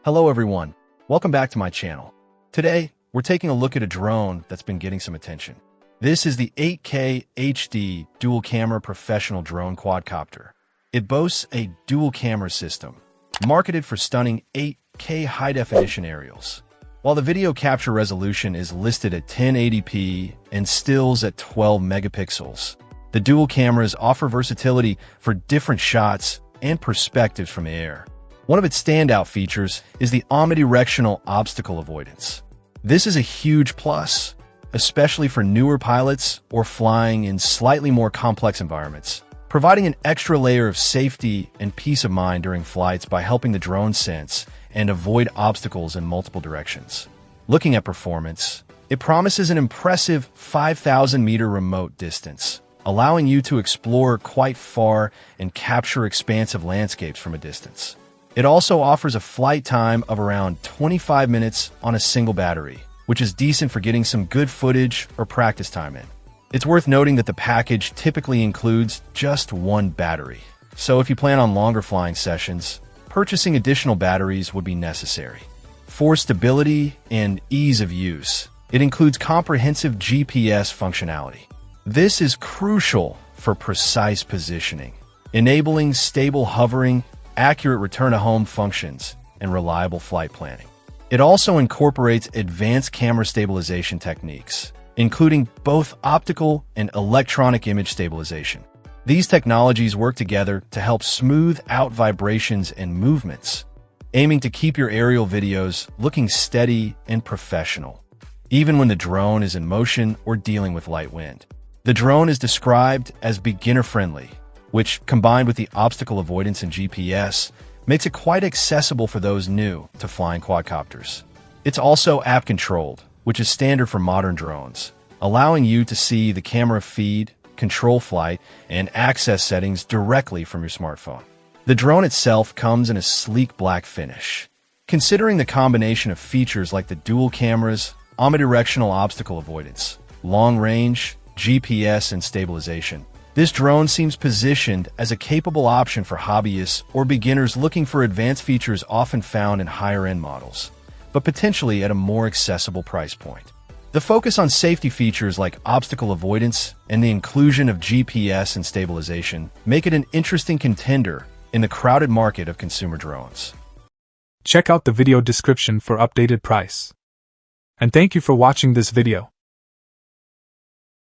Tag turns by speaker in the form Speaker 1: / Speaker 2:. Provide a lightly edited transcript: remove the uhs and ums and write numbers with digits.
Speaker 1: Hello everyone, welcome back to my channel. Today, we're taking a look at a drone that's been getting some attention. This is the 8K HD dual camera professional drone quadcopter. It boasts a dual camera system, marketed for stunning 8K high-definition aerials. While the video capture resolution is listed at 1080p and stills at 12 megapixels, the dual cameras offer versatility for different shots and perspectives from the air. One of its standout features is the omnidirectional obstacle avoidance. This is a huge plus, especially for newer pilots or flying in slightly more complex environments, providing an extra layer of safety and peace of mind during flights by helping the drone sense and avoid obstacles in multiple directions. Looking at performance, it promises an impressive 5,000-meter remote distance, allowing you to explore quite far and capture expansive landscapes from a distance. It also offers a flight time of around 25 minutes on a single battery, which is decent for getting some good footage or practice time in. It's worth noting that the package typically includes just one battery, so if you plan on longer flying sessions, purchasing additional batteries would be necessary. For stability and ease of use, it includes comprehensive GPS functionality. This is crucial for precise positioning, enabling stable hovering, accurate return-to-home functions, and reliable flight planning. It also incorporates advanced camera stabilization techniques, including both optical and electronic image stabilization. These technologies work together to help smooth out vibrations and movements, aiming to keep your aerial videos looking steady and professional, even when the drone is in motion or dealing with light wind. The drone is described as beginner-friendly, which, combined with the obstacle avoidance and GPS, makes it quite accessible for those new to flying quadcopters. It's also app-controlled, which is standard for modern drones, allowing you to see the camera feed, control flight, and access settings directly from your smartphone. The drone itself comes in a sleek black finish. Considering the combination of features like the dual cameras, omnidirectional obstacle avoidance, long range, GPS, and stabilization, this drone seems positioned as a capable option for hobbyists or beginners looking for advanced features often found in higher-end models, but potentially at a more accessible price point. The focus on safety features like obstacle avoidance and the inclusion of GPS and stabilization make it an interesting contender in the crowded market of consumer drones.
Speaker 2: Check out the video description for updated price. And thank you for watching this video.